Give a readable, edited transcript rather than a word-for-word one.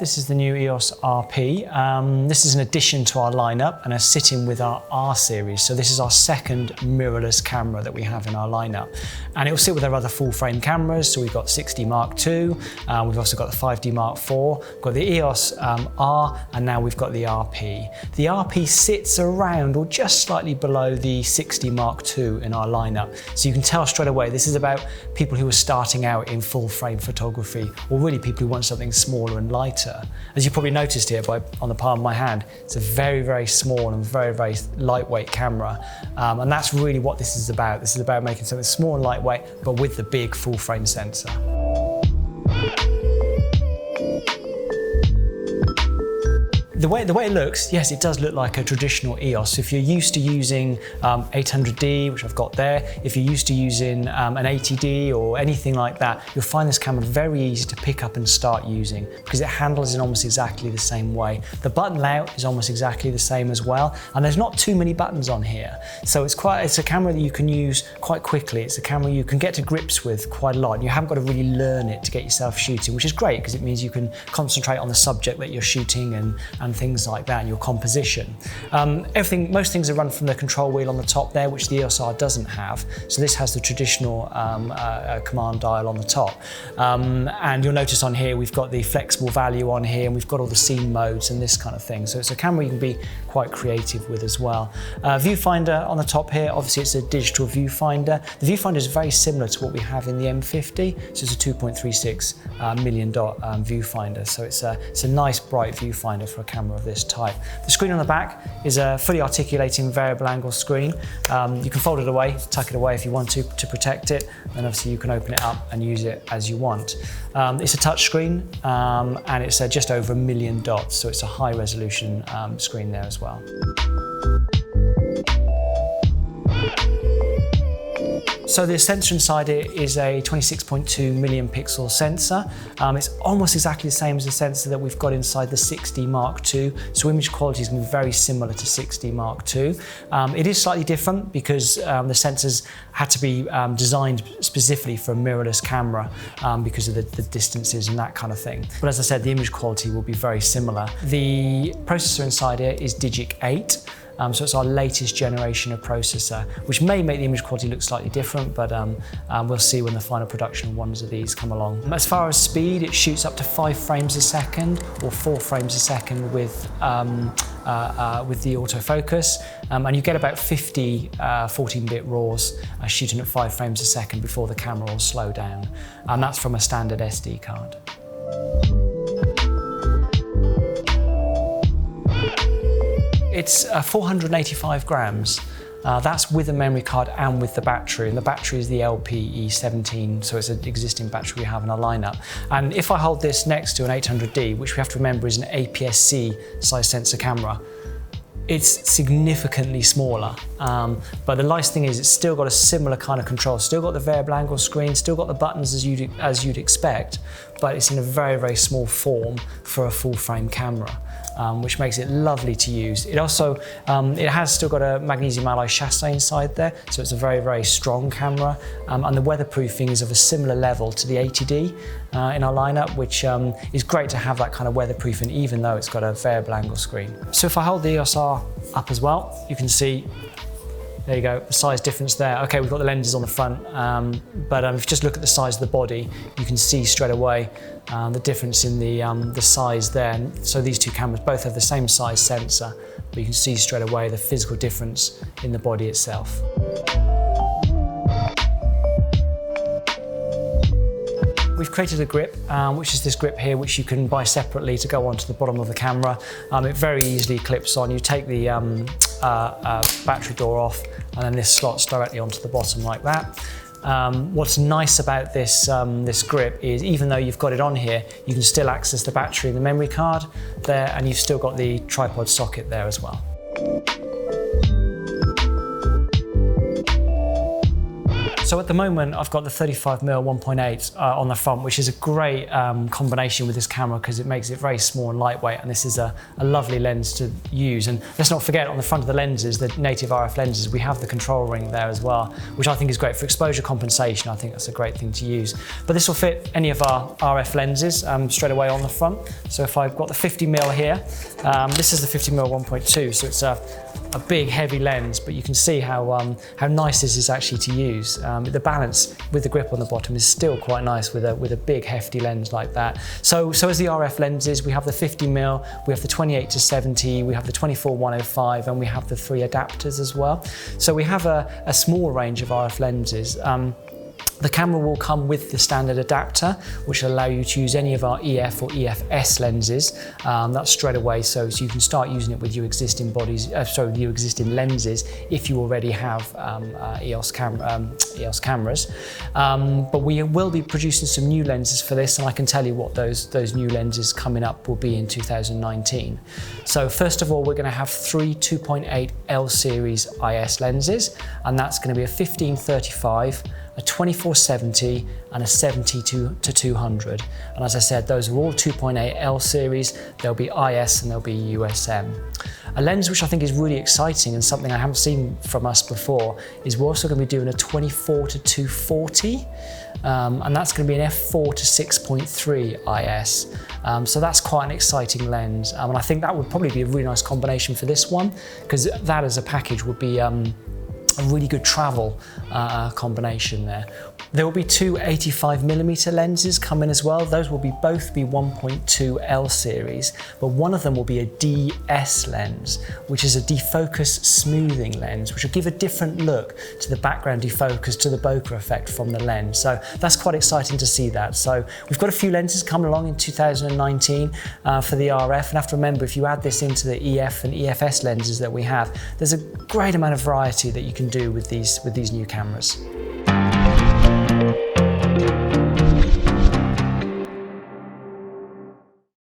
this is the new EOS RP. This is an addition to our lineup and a sit-in with our R series. So this is our second mirrorless camera that we have in our lineup. And it will sit with our other full frame cameras. So we've got 60 Mark II, we've also got the 5D Mark IV, we've got the EOS R, and now we've got the RP. The RP sits around or just slightly below the 60 Mark II in our lineup. So you can tell straight away, this is about people who are starting out in full frame photography, or really people who want something smaller and lighter. As you probably noticed here on the palm of my hand, it's a very, very small and very, very lightweight camera. And that's really what this is about. This is about making something small and lightweight, but with the big full frame sensor. The way it looks, yes, it does look like a traditional EOS. If you're used to using 800D, which I've got there, if you're used to using an 80D or anything like that, you'll find this camera very easy to pick up and start using because it handles in almost exactly the same way. The button layout is almost exactly the same as well, and there's not too many buttons on here. So it's a camera that you can use quite quickly. It's a camera you can get to grips with quite a lot. You haven't got to really learn it to get yourself shooting, which is great because it means you can concentrate on the subject that you're shooting and things like that, and your composition. Most things are run from the control wheel on the top there, which the EOS R doesn't have. So this has the traditional command dial on the top. And you'll notice on here, we've got the flexible value on here, and we've got all the scene modes and this kind of thing. So it's a camera you can be quite creative with as well. Viewfinder on the top here, obviously it's a digital viewfinder. The viewfinder is very similar to what we have in the M50. So it's a 2.36 million dot viewfinder. So it's a nice bright viewfinder for a camera of this type. The screen on the back is a fully articulating variable angle screen. You can fold it away, tuck it away if you want to protect it, and obviously you can open it up and use it as you want. It's a touch screen, and it's just over 1 million dots, so it's a high resolution screen there as well. So the sensor inside it is a 26.2 million pixel sensor. It's almost exactly the same as the sensor that we've got inside the 60 Mark II. So image quality is going to be very similar to 60 Mark II. It is slightly different because the sensors had to be designed specifically for a mirrorless camera because of the distances and that kind of thing. But as I said, the image quality will be very similar. The processor inside here is Digic 8. So it's our latest generation of processor, which may make the image quality look slightly different, but we'll see when the final production ones of these come along. As far as speed, it shoots up to 5 frames a second or 4 frames a second with the autofocus, and you get about 50 14-bit RAWs shooting at 5 frames a second before the camera will slow down, and that's from a standard SD card. It's 485 grams. That's with the memory card and with the battery, and the battery is the LPE17, so it's an existing battery we have in our lineup. And if I hold this next to an 800D, which we have to remember is an APS-C size sensor camera, it's significantly smaller, but the nice thing is it's still got a similar kind of control. Still got the variable angle screen, still got the buttons as you'd expect, but it's in a very, very small form for a full frame camera, which makes it lovely to use. It also, it has still got a magnesium alloy chassis inside there, so it's a very, very strong camera, and the weatherproofing is of a similar level to the 80D in our lineup, which is great to have that kind of weatherproofing even though it's got a variable angle screen. So if I hold the EOS R up as well, you can see, there you go, the size difference there. Okay, we've got the lenses on the front, but if you just look at the size of the body, you can see straight away the difference in the size there. And so these two cameras both have the same size sensor, but you can see straight away the physical difference in the body itself. We've created a grip, which is this grip here, which you can buy separately to go onto the bottom of the camera. It very easily clips on. You take the battery door off, and then this slots directly onto the bottom like that. What's nice about this grip is even though you've got it on here, you can still access the battery and the memory card there, and you've still got the tripod socket there as well. So at the moment, I've got the 35mm 1.8 on the front, which is a great combination with this camera because it makes it very small and lightweight, and this is a lovely lens to use. And let's not forget, on the front of the lenses, the native RF lenses, we have the control ring there as well, which I think is great for exposure compensation. I think that's a great thing to use. But this will fit any of our RF lenses straight away on the front. So if I've got the 50mm here, this is the 50mm 1.2, so it's a big heavy lens, but you can see how nice this is actually to use. The balance with the grip on the bottom is still quite nice with a big hefty lens like that. So as the RF lenses, we have the 50mm, we have the 28-70, we have the 24-105, and we have the 3 adapters as well. So we have a small range of RF lenses. The camera will come with the standard adapter, which will allow you to use any of our EF or EFS lenses. That's straight away, so you can start using it with your existing your existing lenses if you already have EOS cameras. But we will be producing some new lenses for this, and I can tell you what those new lenses coming up will be in 2019. So first of all, we're going to have 3 2.8 L series IS lenses, and that's going to be a 15-35, a 24-70 and a 70-200. And as I said, those are all 2.8 L series. There'll be IS and there'll be USM. A lens which I think is really exciting and something I haven't seen from us before is we're also going to be doing a 24-240, and that's going to be an f4 to 6.3 IS. So that's quite an exciting lens, and I think that would probably be a really nice combination for this one, because that as a package would be a really good travel combination there. There will be 2 85mm lenses coming as well. Those will both be 1.2 L series, but one of them will be a DS lens, which is a defocus smoothing lens, which will give a different look to the background defocus, to the bokeh effect from the lens. So that's quite exciting to see that. So we've got a few lenses coming along in 2019 for the RF, and have to remember, if you add this into the EF and EFS lenses that we have, there's a great amount of variety that you can do with these new cameras.